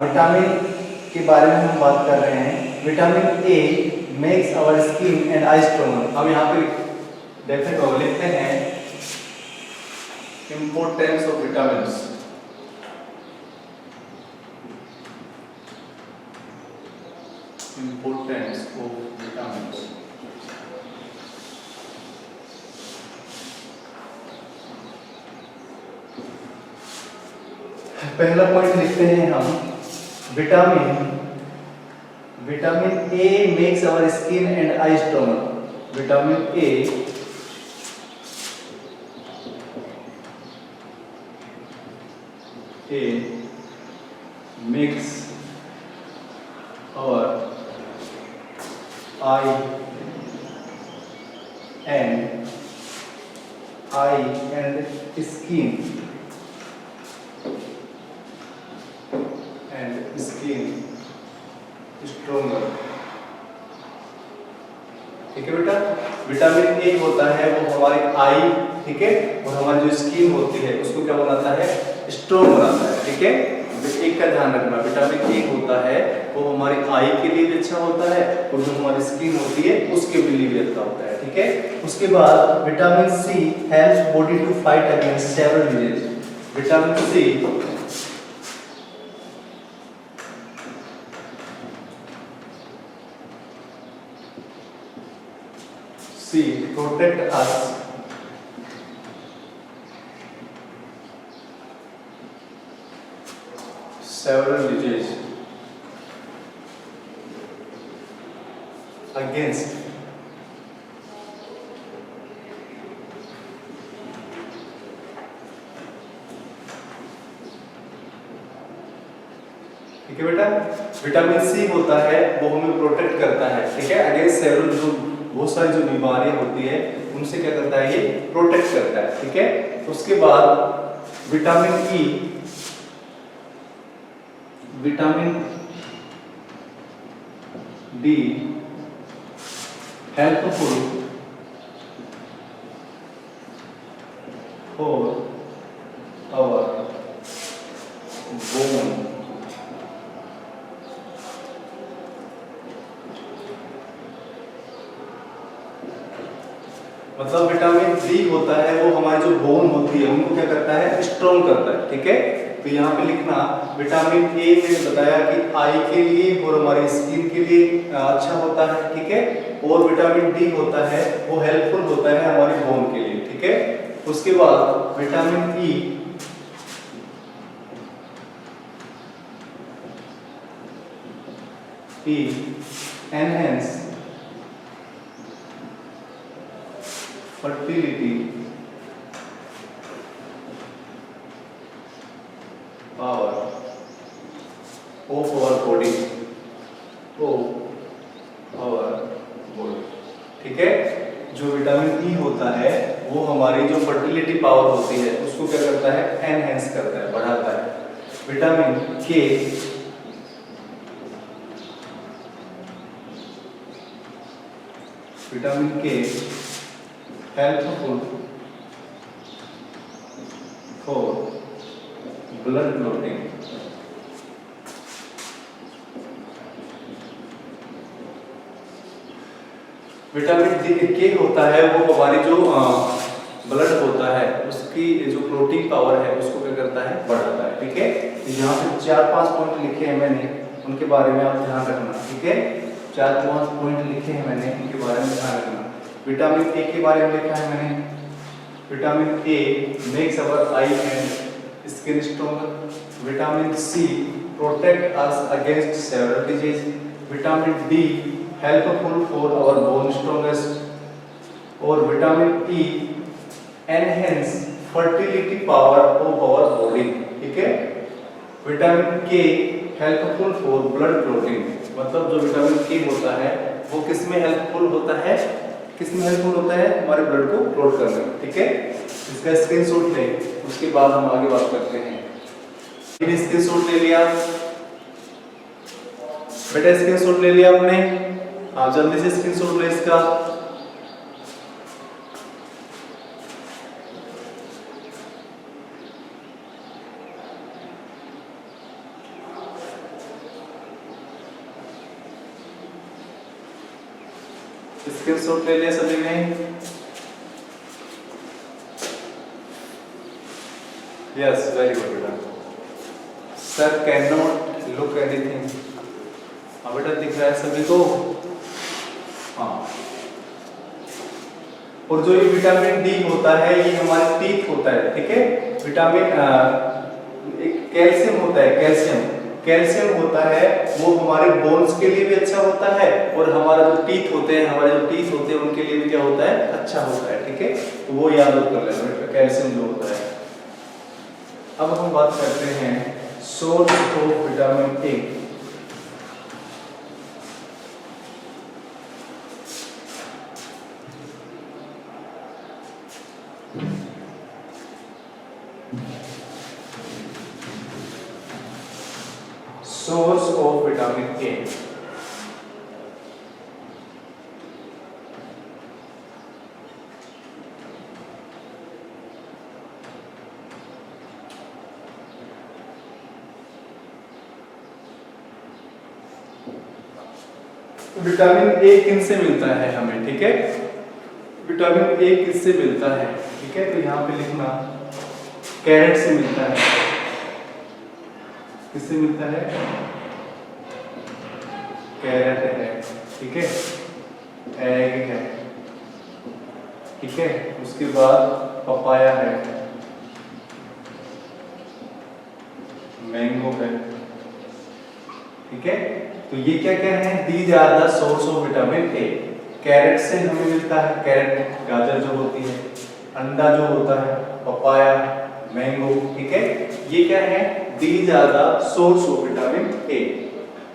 Vitamin के बारे में हम बात कर रहे हैं। Vitamin A makes our skin and eye stronger. अब यहाँ पे देखने को लिखते हैं importance of vitamins. Importance of vitamins. पहला पॉइंट लिखते हैं हम, vitamin A makes our skin and eye stronger. Vitamin A makes our eye and skin stronger. ठीक है बेटा, विटामिन ए होता है वो हमारी आई, ठीक है, और हमारी जो स्किन होती है उसको क्या बनाता है, स्ट्रॉन्ग बनाता है। ठीक है, एक का ध्यान रखना, विटामिन ए होता है वो हमारी आई के लिए भी अच्छा होता है और जो हमारी स्किन होती है उसके लिए भी अच्छा होता है। ठीक है, उसके बाद vitamin C helps body to fight against several disease. Vitamin C protect us several diseases against ठीक है बेटा, विटामिन सी होता है वो हमें प्रोटेक्ट करता है, ठीक है, अगेंस्ट सेवरल, जो बहुत सारी जो बीमारियां होती है उनसे क्या करता है, ये प्रोटेक्ट करता है। ठीक है, उसके बाद vitamin D helpful for our bone. मतलब विटामिन डी होता है वो हमारी जो बोन होती है उनको क्या करता है, स्ट्रॉन्ग करता है। ठीक है, तो यहाँ पे लिखना विटामिन ए ने बताया कि आई के लिए और हमारी स्किन के लिए अच्छा होता है। ठीक है, और विटामिन डी होता है वो हेल्पफुल होता है हमारी बोन के लिए। ठीक है, उसके बाद vitamin E enhance fertility power of our body, ठीक है, जो विटामिन ई होता है वो हमारी जो फर्टिलिटी पावर होती है उसको क्या करता है, एनहेंस करता है, बढ़ाता है। विटामिन के helpful for blood clotting। Vitamin के होता है वो हमारी जो ब्लड होता है उसकी जो क्लोटिंग पावर है उसको क्या करता है, बढ़ाता है। ठीक है, यहाँ पे 4-5 पॉइंट लिखे हैं मैंने, उनके बारे में आप ध्यान रखना। ठीक है, 4-5 पॉइंट लिखे हैं मैंने, उनके बारे में ध्यान रखना। विटामिन ए के बारे में लिखा है मैंने, vitamin A makes our eye and skin stronger. Vitamin C protect us against several disease. Vitamin D helpful for our bone strongest. और vitamin E enhance fertility power of our body. ठीक है, vitamin के helpful for blood clotting. मतलब जो vitamin के होता है वो किसमें हेल्पफुल होता है, किसमें हेल्पफुल होता है, हमारे ब्लड को क्लॉट करने में। ठीक है, इसका स्क्रीनशॉट लें, उसके बाद हम आगे बात करते हैं। स्क्रीनशॉट ले लिया बेटा, स्क्रीनशॉट ले लिया आपने, हाँ जल्दी से स्क्रीनशॉट ले इसका। स्क्रीनशॉट ले लिया सभी ने? यस, वेरी गुड बेटा। Sir can not look anything. हाँ बेटा, दिख रहा है सभी को? हाँ। और जो ये विटामिन डी होता है ये हमारे टीथ होता है, ठीक है। विटामिन एक कैल्शियम होता है, कैल्शियम होता है, वो हमारे बोन्स के लिए भी अच्छा होता है और हमारे जो टीथ होते हैं उनके लिए भी क्या होता है, अच्छा होता है, ठीक है। तो वो याद कर लेना, कैल्शियम जो होता है। अब हम बात करते हैं source of vitamin A. Source of vitamin A. Vitamin A किनसे मिलता है हमें, ठीक है। विटामिन ए किससे मिलता है, ठीक है। तो यहाँ पे लिखना कैरेट से मिलता है। किससे मिलता है? कैरेट है, ठीक है। एग है, ठीक है। उसके बाद पपाया है, मैंगो है, ठीक है। तो ये क्या कह रहे हैं? These are the source of vitamin A. Carrot से हमें मिलता है, कैरेट गाजर जो होती है, अंडा जो होता है, पपाया, मैंगो, ठीक है। ये क्या है? These are the source of vitamin A.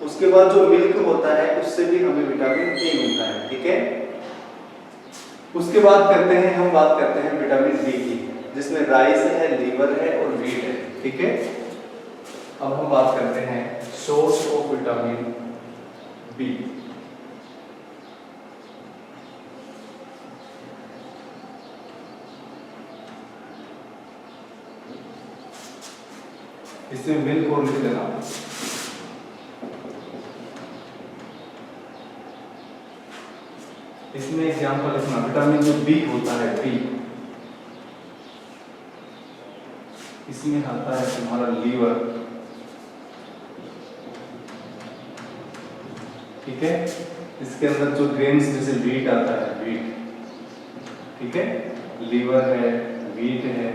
उसके बाद जो मिल्क होता है उससे भी हमें विटामिन ए मिलता है, ठीक है। उसके बाद हम बात करते हैं विटामिन डी की, जिसमें राइस है, लीवर है और वीट है, ठीक है। अब हम बात करते हैं सोर्स ऑफ विटामिन बी। इसमें मिल्क और लिख देना। इसमें एग्जाम्पल लिखना, विटामिन जो बी होता है, बी, इसमें आता है तुम्हारा लीवर, ठीक है। इसके अंदर जो ग्रेन्स जैसे वीट आता है, वीट, ठीक है। लीवर है, वीट है,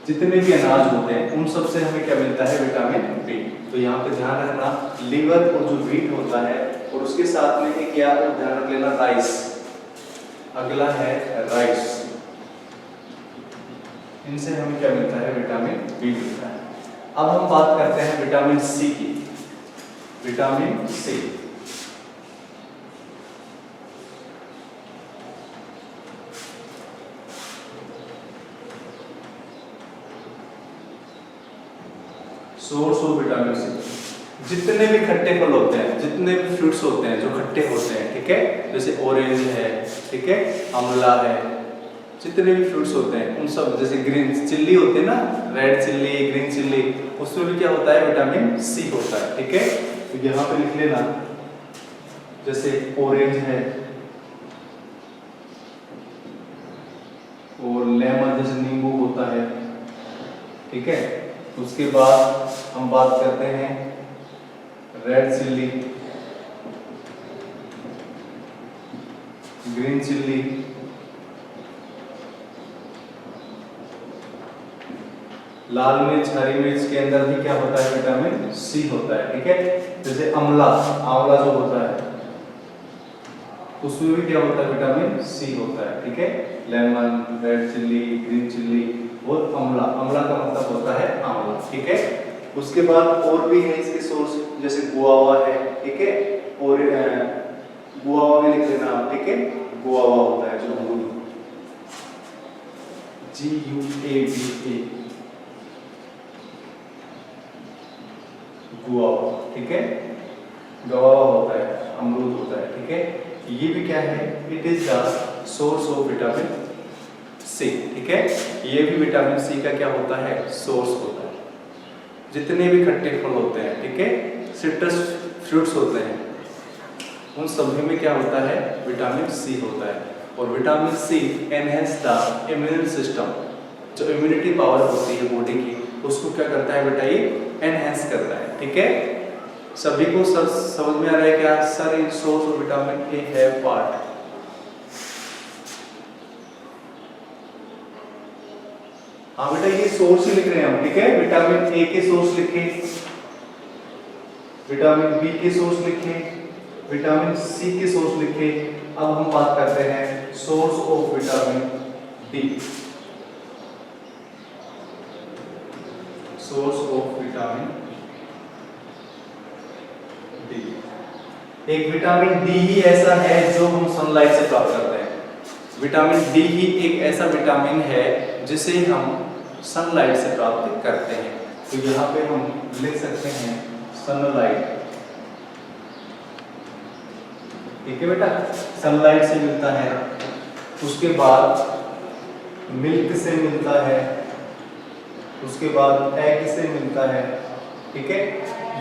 जितने भी अनाज होते हैं उन सब से हमें क्या मिलता है? Vitamin B. तो यहाँ पे ध्यान रखना, लीवर और जो वीट होता है और उसके साथ में एक क्या ध्यान रख लेना, राइस। अगला है राइस। इनसे हमें क्या मिलता है? विटामिन बी मिलता है। अब हम बात करते हैं विटामिन सी की। Vitamin C source of vitamin C. जितने भी खट्टे फल होते हैं, जितने भी फ्रूट्स होते हैं जो खट्टे होते हैं, ठीक है, जैसे ऑरेंज है, ठीक है, आंवला है, जितने भी फ्रूट्स होते हैं उन सब, जैसे ग्रीन चिल्ली होती है ना, रेड चिल्ली, ग्रीन चिल्ली, उसमें भी क्या होता है? विटामिन सी होता है, ठीक है। तो यहाँ पे लिख लेना, जैसे ऑरेंज है और लेमन जैसे नींबू होता है, ठीक है। उसके बाद हम बात करते हैं रेड चिल्ली, ग्रीन चिल्ली, लाल मिर्च, हरी मिर्च के अंदर भी क्या होता है? विटामिन सी होता है, ठीक है। जैसे आंवला जो होता है उसमें भी क्या होता है? विटामिन सी होता है, ठीक है। Lemon, red chilli, green chilli और आंवला का मतलब होता है आंवला, ठीक है। उसके बाद और भी है इसके सोर्स, जैसे गुआवा है, ठीक है। और गुआवा में लिख लेना, ठीक है, गुआवा होता है जो अमरूद, GUAVA, गुआवा, ठीक है। गवावा होता है, अमरूद होता है, ठीक है। ये भी क्या है? It is the source of vitamin C, ठीक है। ये भी विटामिन सी का क्या होता है? सोर्स होता है। जितने भी खट्टे फल होते हैं, ठीक है, सिट्रस फ्रूट्स होते हैं, उन सभी में क्या होता है, विटामिन सी होता है। और vitamin C enhance the immune system, जो इम्यूनिटी पावर होती है बॉडी की उसको क्या करता है बेटा, ये एनहेंस करता है। ठीक है, सभी को सर समझ में आ रहा है क्या? Sir in source of vitamin ए है पार्ट। हाँ बेटा ये सोर्स ही लिख रहे हैं हम, ठीक है। विटामिन ए के सोर्स लिखे, विटामिन बी के सोर्स लिखे, विटामिन सी के सोर्स लिखे। अब हम बात करते हैं source of vitamin D. Source of vitamin D, एक विटामिन डी ही ऐसा है जो हम सनलाइट से प्राप्त करते हैं। विटामिन डी ही एक ऐसा विटामिन है जिसे हम सनलाइट से प्राप्त करते हैं। तो यहाँ पे हम लिख सकते हैं सनलाइट। ठीक है बेटा, सनलाइट से मिलता है, उसके बाद मिल्क से मिलता है, उसके बाद एग से मिलता है। ठीक है,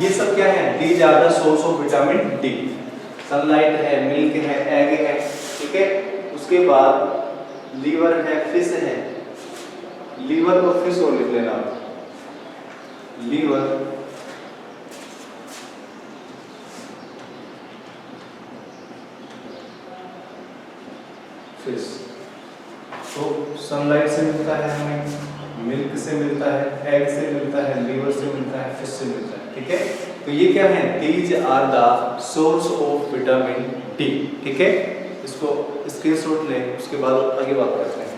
ये सब क्या है? These are the source of vitamin D. Sunlight है, मिल्क है, एग है। ठीक है, उसके बाद लीवर है, फिश है। लीवर और फिश और लिख लेना, लीवर फिश। तो सनलाइट से मिलता है हमें, मिल्क से मिलता है, एग से मिलता है, लीवर से मिलता है, फिश से मिलता है। ठीक है, तो ये क्या है? These are the source of vitamin D. ठीक है, इसको स्क्रीनशॉट लें, उसके बाद आगे बात करते हैं।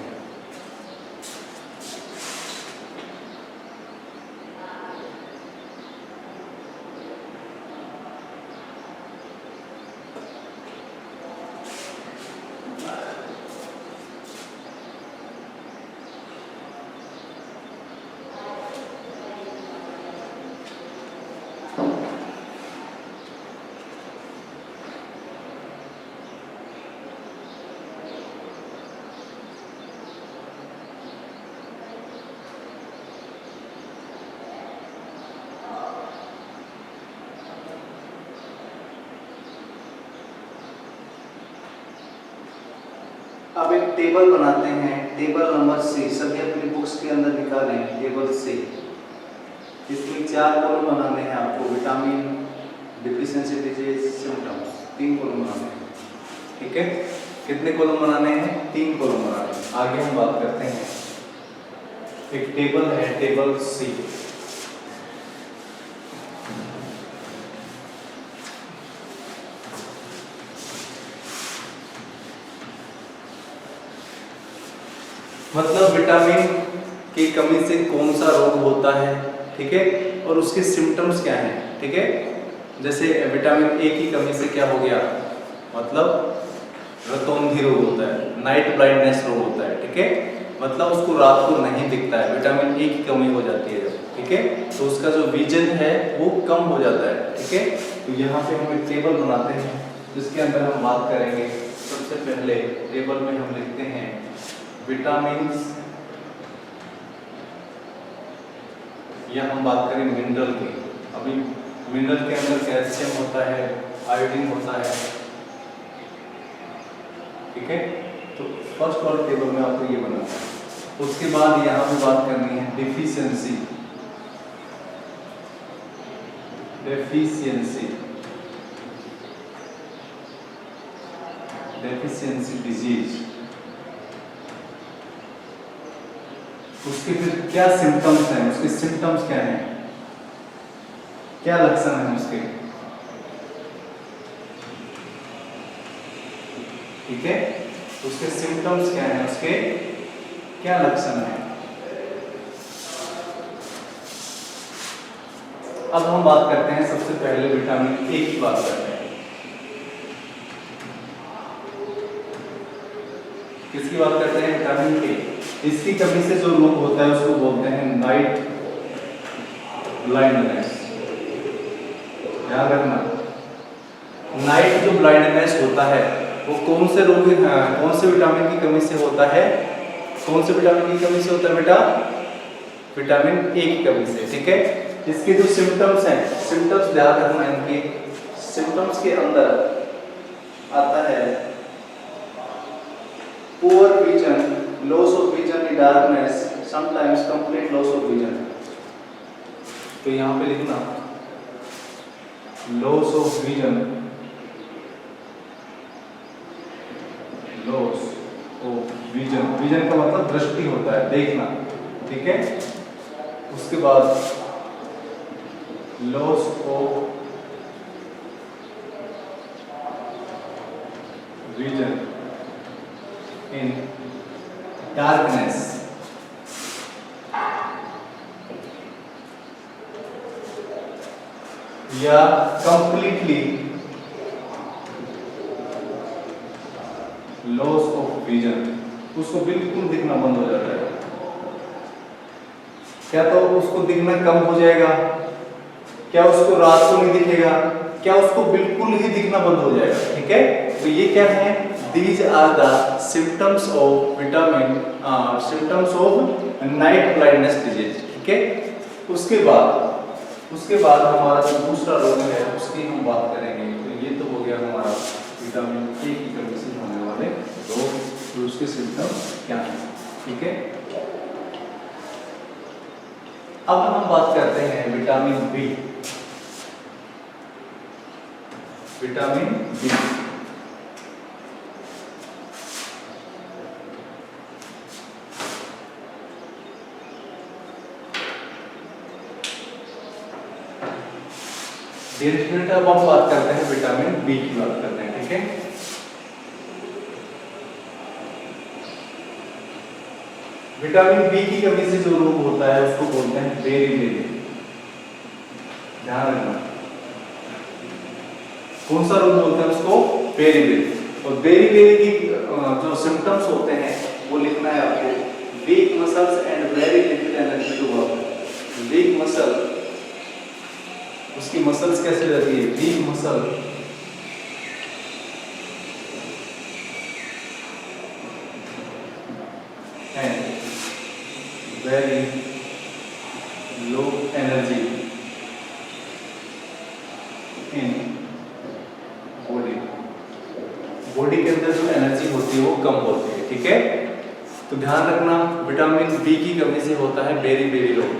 अब एक टेबल बनाते हैं, टेबल नंबर सी, सभी अपनी बुक्स के अंदर निकालें टेबल सी। इसमें 4 कॉलम बनाने हैं आपको, vitamin deficiency disease symptoms, 3 column बनाने हैं। ठीक है, कितने कॉलम बनाने हैं? 3 कॉलम बनाने हैं। आगे हम बात करते हैं, एक टेबल है, टेबल सी। मतलब विटामिन की कमी से कौन सा रोग होता है, ठीक है, और उसके सिम्टम्स क्या हैं। ठीक है, जैसे विटामिन ए की कमी से क्या हो गया, मतलब रतौंधी रोग होता है, नाइट ब्लाइंडनेस रोग होता है। ठीक है, मतलब उसको रात को नहीं दिखता है, विटामिन ए की कमी हो जाती है जब। ठीक है, तो उसका जो विजन है वो कम हो जाता है। ठीक है, तो यहाँ पे हम एक टेबल बनाते हैं जिसके अंदर हम बात करेंगे। सबसे पहले टेबल में हम लिखते हैं विटामिन्स, या हम बात करें मिनरल की। अभी मिनरल के अंदर कैल्शियम होता है, आयोडीन होता है। ठीक है, तो फर्स्ट वाले टेबल में आपको ये बनाना है। उसके बाद यहाँ पे बात करनी है डिफिशियंसी, डेफिशिएंसी, डेफिशिएंसी डिजीज। उसके फिर क्या सिम्टम्स हैं, उसके सिम्टम्स क्या हैं, क्या लक्षण हैं उसके। ठीक है, उसके सिम्टम्स क्या हैं, उसके क्या लक्षण हैं। अब हम बात करते हैं, सबसे पहले विटामिन ए की बात करते हैं। किसकी बात करते हैं? विटामिन ए। इसकी कमी से जो रोग होता है उसको बोलते हैं नाइट ब्लाइंडनेस। याद रखना, नाइट जो ब्लाइंडनेस होता है वो कौन से रोग, कौन से विटामिन की कमी से होता है? कौन से विटामिन की कमी से होता है बेटा? विटामिन ए की कमी से। ठीक है, इसके जो सिम्टम्स हैं, सिम्टम्स ध्यान रखना, इनके सिम्टम्स के अंदर आता है poor vision, loss of vision in darkness, sometimes complete loss of vision. तो यहाँ पे लिखना loss of vision, loss of vision, vision का मतलब दृष्टि होता है, देखना, ठीक है। उसके बाद loss of vision in darkness, या कंप्लीटली लॉस ऑफ विजन, उसको बिल्कुल दिखना बंद हो जाता है। क्या तो उसको दिखना कम हो जाएगा, क्या उसको रात को नहीं दिखेगा, क्या उसको बिल्कुल ही दिखना बंद हो जाएगा, ठीक है। तो ये क्या है, these are the symptoms of vitamin, symptoms of night blindness disease, ठीक है। उसके बाद हमारा जो दूसरा रोग है उसकी हम बात करेंगे। तो ये तो हो गया हमारा विटामिन ए की कमी से होने वाले रोग, तो उसके सिम्टम्स क्या हैं, ठीक है। अब हम बात करते हैं विटामिन बी। विटामिन बी अब हम बात करते हैं विटामिन बी की बात करते हैं, ठीक है। विटामिन बी की कमी से जो रोग होता है उसको बोलते हैं बेरी-बेरी। ध्यान रखना, कौन सा रोग बोलते हैं उसको, बेरी-बेरी। और बेरी-बेरी की जो सिम्टम्स होते हैं वो लिखना है आपको, weak muscles and very limited energy to work. Weak muscle, उसकी मसल्स कैसे रहती है, weak muscle, and very low energy in body. Body के अंदर जो एनर्जी होती है वो कम होती है, ठीक है। तो ध्यान रखना, विटामिन बी की कमी से होता है बेरी-बेरी रोग।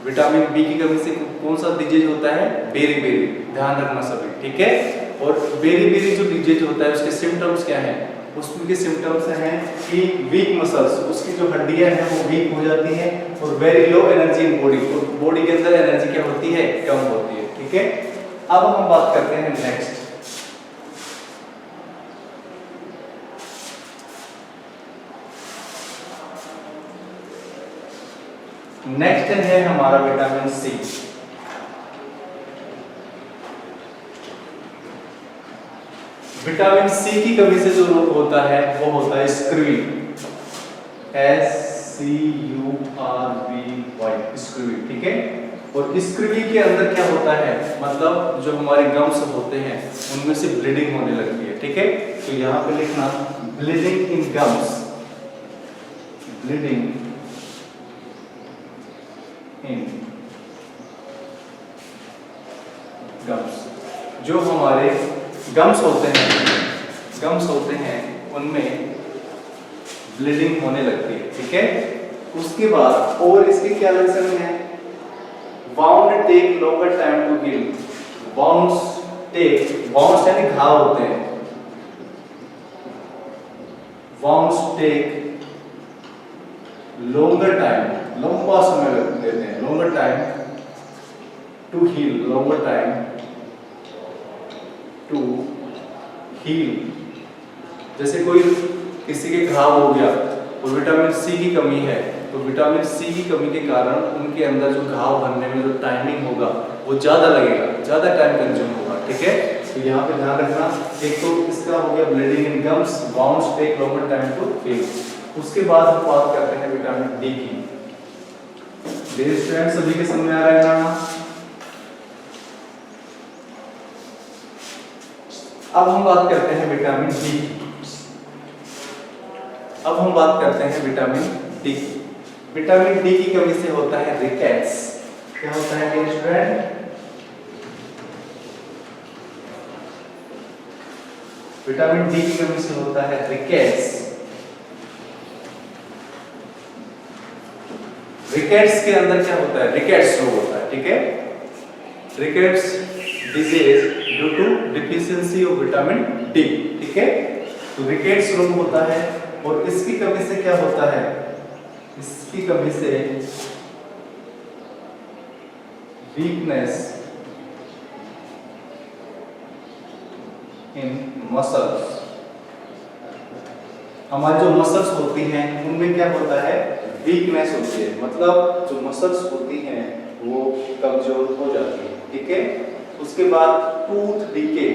विटामिन बी की कमी से कौन सा डिजीज होता है, बेरी-बेरी। ध्यान रखना सभी, ठीक है। और बेरी-बेरी जो डिजीज होता है उसके सिम्टम्स क्या हैं, उसके सिम्टम्स हैं कि वीक मसल्स, उसकी जो हड्डियां हैं वो वीक हो जाती हैं, और very low energy in body, body के अंदर एनर्जी क्या होती है, कम होती है, ठीक है। अब हम बात करते हैं नेक्स्ट, है हमारा विटामिन सी। विटामिन सी की कमी से जो रोग होता है वो होता है स्क्रूवी, SCURVY, स्क्रूवी, ठीक है। और स्क्रूवी के अंदर क्या होता है, मतलब जो हमारे गम्स होते हैं उनमें से ब्लीडिंग होने लगती है, ठीक है। तो यहाँ पे लिखना bleeding in gums, bleeding in gums. जो हमारे गम्स होते हैं उनमें ब्लीडिंग होने लगती है, ठीक है। उसके बाद और इसके क्या लक्षण है, wound take longer time to heal. Wounds यानी घाव होते हैं, बाउंड्स टेक लॉन्गर टाइम, लंबा समय लेते हैं, longer time to heal, longer time to heal. जैसे कोई किसी के घाव हो गया और विटामिन सी की कमी है, तो विटामिन सी की कमी के कारण उनके अंदर जो घाव भरने में जो टाइमिंग होगा वो ज्यादा लगेगा, ज्यादा टाइम कंज्यूम होगा, ठीक है। तो यहाँ पे ध्यान रखना, एक तो इसका हो गया bleeding in gums, wounds take longer time to heal. उसके बाद हम बात करते हैं विटामिन डी की। डियर स्टूडेंट, सभी के समझ में आ रहा है ना? अब हम बात करते हैं विटामिन डी। अब हम बात करते हैं विटामिन डी। विटामिन डी की कमी से होता है रिकेट्स। क्या होता है डियर स्टूडेंट? विटामिन डी की कमी से होता है रिकेट्स। रिकेट्स के अंदर क्या होता है, रिकेट्स रोग होता है, ठीक है। Rickets disease due to deficiency of vitamin D, ठीक है। तो रिकेट्स रोग होता है और इसकी कमी से क्या होता है, इसकी कमी से वीकनेस इन मसल्स। हमारी जो मसल्स होती हैं उनमें क्या होता है, वीकनेस होती है, मतलब जो मसल्स होती हैं वो कमजोर हो जाती है, ठीक है। उसके बाद टूथ डीके,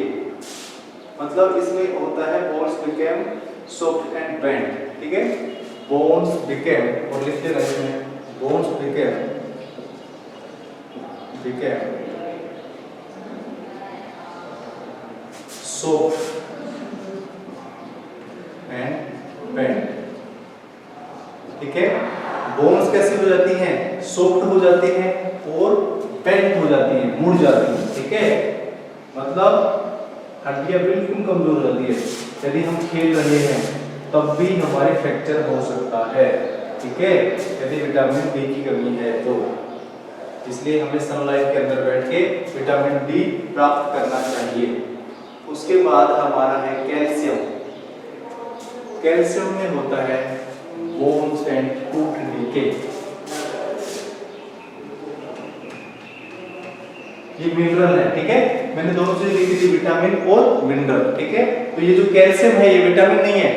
मतलब इसमें होता है bones became soft and bend, ठीक है। बोन्स बिकेम, और लिखते रहे इसमें, bones became soft and bend, ठीक है। बोन्स कैसी हो जाती हैं, सॉफ्ट हो जाती हैं और बेंड हो जाती हैं, मुड़ जाती हैं, ठीक है। मतलब हड्डियां बिल्कुल कमजोर हो जाती है। यदि हम खेल रहे हैं तब भी हमारे फ्रैक्चर हो सकता है, ठीक है, यदि विटामिन डी की कमी है तो। इसलिए हमें सनलाइट के अंदर बैठ के विटामिन डी प्राप्त करना चाहिए। उसके बाद हमारा है कैल्शियम। कैल्शियम में होता है बोन्स एंड टूथ डीके। ये मिनरल है, ठीक है। मैंने दोनों चीजें लिखी थी, विटामिन और मिनरल, ठीक है। तो ये जो कैल्शियम है ये विटामिन नहीं है,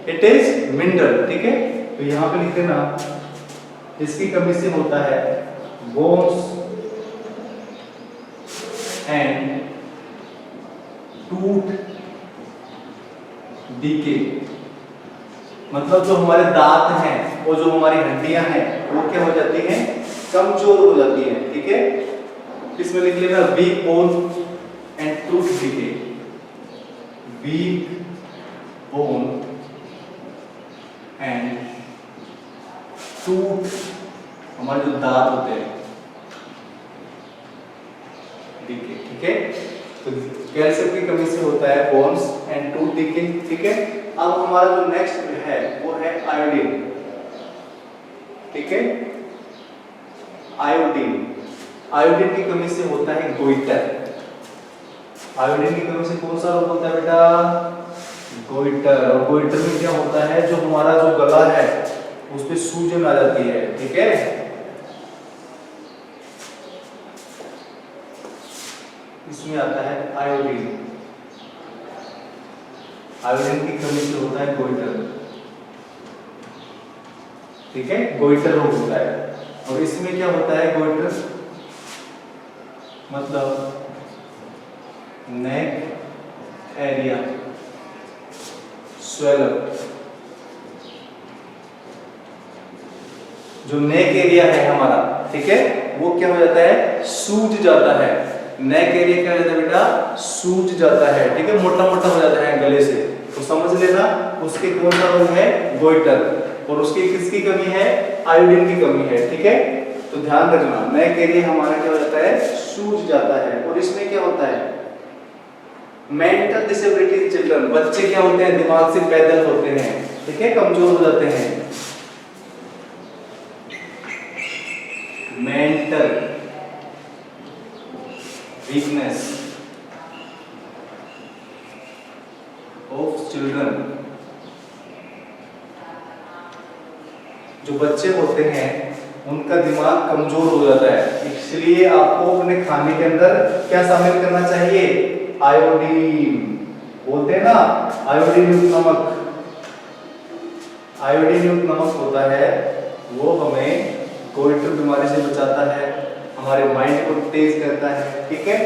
इट इज मिनरल, ठीक है। तो यहाँ पे लिख देना, इसकी कमी से होता है बोन्स एंड टूथ डीके। मतलब जो हमारे दांत हैं और जो हमारी हड्डियां हैं वो क्या हो जाती हैं, कमजोर हो जाती हैं, ठीक है। इसमें लिख लेना weak bone and tooth decay. Weak bone and tooth, हमारे जो दांत होते हैं, डीके, ठीक है। तो कैल्शियम की कमी से होता है बोन्स एंड टूथ डीके, ठीक है। अब हमारा जो नेक्स्ट है वो है आयोडीन, ठीक है। आयोडीन, आयोडीन की कमी से होता है गोइटर। आयोडीन की कमी से कौन सा रोग होता है बेटा, गोइटर। और गोइटर में क्या होता है, जो हमारा जो गला है उस पे सूजन आ जाती है, ठीक है। इसमें आता है आयोडीन। आयोडीन की कमी से होता है गोइटर, ठीक है, गोइटर रोग होता है। और इसमें क्या होता है, गोइटर मतलब नेक एरिया स्वेल अप। जो नेक एरिया है हमारा, ठीक है, वो क्या हो जाता है, सूज जाता है। नेक एरिया क्या हो जाता है बेटा, सूज जाता है, ठीक है, मोटा मोटा हो जाता है गले से। तो समझ लेना उसके कौन सा रोग है, गोइटर। और उसकी किसकी कमी है, आयोडीन की कमी है, ठीक है। तो ध्यान रखना, नेक एरिया हमारा क्या हो जाता है, सूज जाता है। और इसमें क्या होता है, मेंटल डिसेबिलिटी चिल्ड्रन, बच्चे क्या होते हैं, दिमाग से पैदल होते हैं, ठीक है, कमजोर हो जाते हैं। मेंटल वीकनेस ऑफ चिल्ड्रन, जो बच्चे होते हैं उनका दिमाग कमजोर हो जाता है। इसलिए आपको अपने खाने के अंदर क्या शामिल करना चाहिए, आयोडीन। बोलते हैं ना आयोडीन युक्त नमक। आयोडीन युक्त नमक होता है वो हमें गोइटर बीमारी से बचाता है, हमारे माइंड को तेज करता है, ठीक है।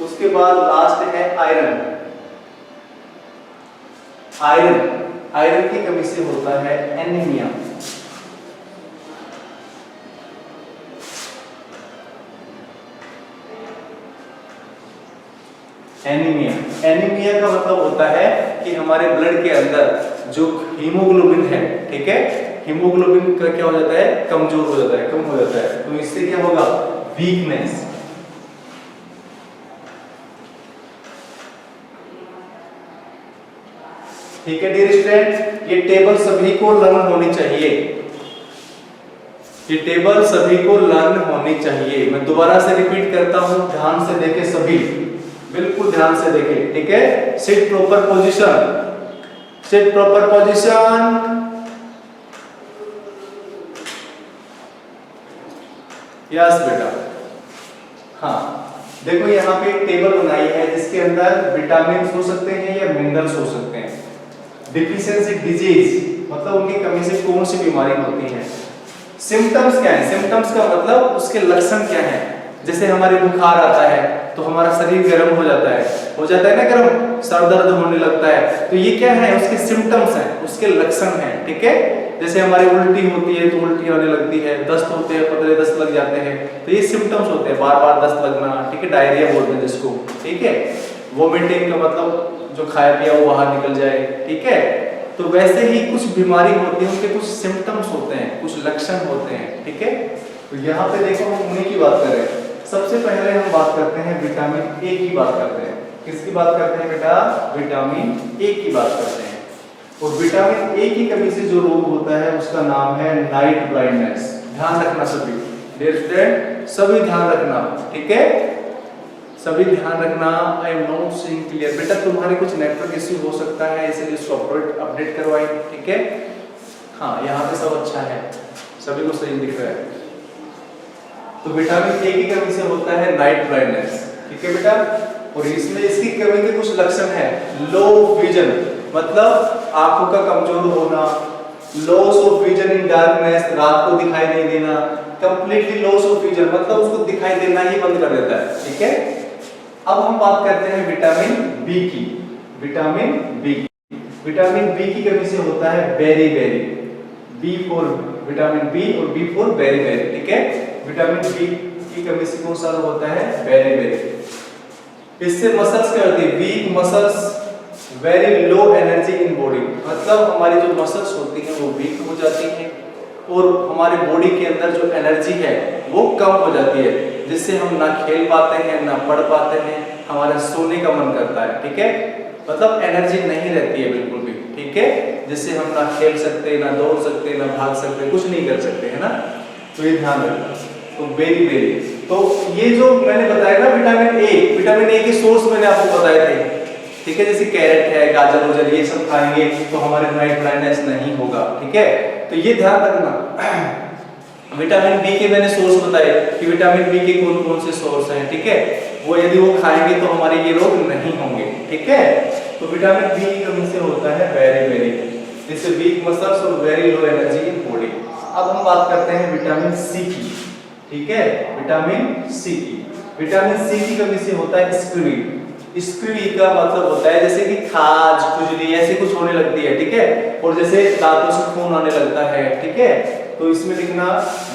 उसके बाद लास्ट है आयरन। आयरन, आयरन की कमी से होता है एनीमिया। एनीमिया, एनीमिया का मतलब होता है कि हमारे ब्लड के अंदर जो हीमोग्लोबिन है, ठीक है, हीमोग्लोबिन का क्या हो जाता है, कमजोर हो जाता है, कम हो जाता है। तो इससे क्या होगा, वीकनेस। ठीक है डियर स्टूडेंट, ये टेबल सभी को लर्न होनी चाहिए, ये टेबल सभी को लर्न होनी चाहिए। मैं दोबारा से रिपीट करता हूं, ध्यान से देखें सभी, बिल्कुल ध्यान से देखें, ठीक है। Sit proper position, sit proper position, yes बेटा। हाँ देखो यहाँ पे एक टेबल बनाई है जिसके अंदर विटामिन हो सकते हैं या मिनरल्स हो सकते हैं। डिफिशियंसी डिजीज मतलब उनकी कमी से कौन सी बीमारी होती है। सिम्टम्स क्या है, सिम्टम्स का मतलब उसके लक्षण क्या है। जैसे हमारे बुखार आता है तो हमारा शरीर गर्म हो जाता है ना गर्म, सर दर्द होने लगता है, तो ये क्या है, उसके सिम्टम्स हैं, उसके लक्षण हैं, ठीक है। जैसे हमारी उल्टी होती है तो उल्टी होने लगती है, दस्त होते हैं पतले दस्त लग जाते हैं, तो ये सिम्टम्स होते हैं, बार बार दस्त लगना, ठीक है, डायरिया बोलते हैं जिसको, ठीक है। वोमिटिंग का मतलब जो खाया पिया वो बाहर निकल जाए, ठीक है। तो वैसे ही कुछ बीमारी होती है, उनके कुछ सिम्टम्स होते हैं, कुछ लक्षण होते हैं, ठीक है। तो यहाँ पे देखो हम उन्हीं की बात कर रहे हैं। सबसे पहले हम बात करते हैं विटामिन ए की बात करते हैं। किसकी बात करते हैं बेटा, विटामिन ए की बात करते हैं। और विटामिन ए की कमी से जो रोग होता है उसका नाम है नाइट ब्लाइंडनेस। ध्यान रखना सभी डियर स्टूडेंट, सभी ध्यान रखना, ठीक है, सभी ध्यान रखना। I am not seeing clear बेटा, तुम्हारे कुछ नेटवर्क इश्यू हो सकता है, इसलिए सॉफ्टवेयर अपडेट करवाएं, ठीक है। हाँ यहाँ पे सब अच्छा है, सभी को सही दिख रहा है। तो विटामिन ए की कमी से होता है नाइट ब्लाइंडनेस, ठीक है बेटा। और इसमें इसकी कमी के कुछ लक्षण है। लो विजन मतलब आंखों का कमजोर होना, loss of vision in darkness, रात को दिखाई नहीं देना, कंप्लीटली लॉस ऑफ विजन मतलब उसको दिखाई देना ही बंद कर देता है, ठीक है। अब हम बात करते हैं विटामिन बी की। विटामिन बी, विटामिन बी की कमी से होता है beriberi, B for vitamin B और बी फॉर बेरी बेरी, ठीक है। विटामिन बी की कमी से कौन सा होता है, बेरी बेरी। इससे मसल्स क्या होती है, week muscles, very low energy in body मतलब हमारी जो मसल्स होती हैं वो वीक हो जाती हैं और हमारी बॉडी के अंदर जो एनर्जी है वो कम हो जाती है, जिससे हम ना खेल पाते हैं ना पढ़ पाते हैं, हमारा सोने का मन करता है, ठीक है। मतलब एनर्जी नहीं रहती है बिल्कुल भी, ठीक है, जिससे हम ना खेल सकते, ना दौड़ सकते, ना भाग सकते, कुछ नहीं कर सकते, है ना। तो ये ध्यान रखना। तो बेरी बेरी, तो ये जो मैंने बताया ना विटामिन ए, विटामिन ए के सोर्स मैंने आपको बताए थे, ठीक है। जैसे कैरेट है, गाजर वजर, ये सब खाएंगे तो हमारे नाइट ब्लाइंडनेस नहीं होगा, ठीक है। तो ये ध्यान रखना। विटामिन बी के मैंने सोर्स बताए कि विटामिन बी के कौन कौन से सोर्स हैं, ठीक है। वो यदि वो खाएंगे तो हमारे ये रोग नहीं होंगे, ठीक है। तो विटामिन बी की कमी से होता है वेरी वेरी, जिससे वीक मसल्स और very low energy in body. अब हम बात करते हैं विटामिन सी की, ठीक है। विटामिन सी की, विटामिन सी की कमी से होता है स्क्रीवी। स्क्रीवी का मतलब होता है जैसे कि खाज, खुजली ऐसी कुछ होने लगती है, ठीक है। और जैसे दांतों से खून आने लगता है, ठीक है। तो इसमें लिखना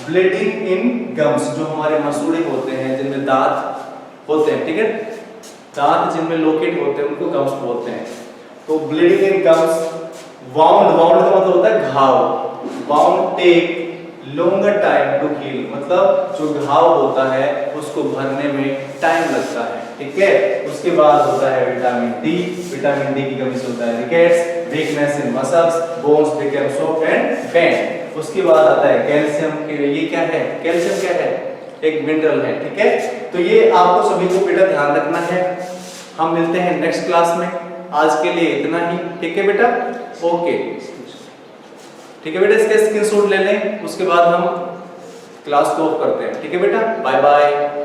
ब्लीडिंग इन गम्स, जो हमारे मसूड़े होते हैं जिनमें दांत होते हैं, ठीक है, दांत जिनमें लोकेट होते हैं उनको गम्स बोलते हैं। तो bleeding in gums, wound, wound का मतलब होता है घाव, wound take longer time to heal मतलब जो घाव होता है उसको भरने में टाइम लगता है, ठीक है। उसके बाद होता है विटामिन डी, विटामिन डी की कमी से होता है rickets, weakness in muscles, bones become soft and bend. उसके बाद आता है कैल्शियम, ये क्या है, कैल्शियम क्या है, एक मिनरल है, ठीक है। तो ये आपको सभी को बेटा ध्यान रखना है। हम मिलते हैं नेक्स्ट क्लास में, आज के लिए इतना ही, ठीक है बेटा, ओके, ठीक है बेटा। इसके स्क्रीनशॉट ले लें, उसके बाद हम क्लास को ऑफ करते हैं, ठीक है बेटा, बाय बाय।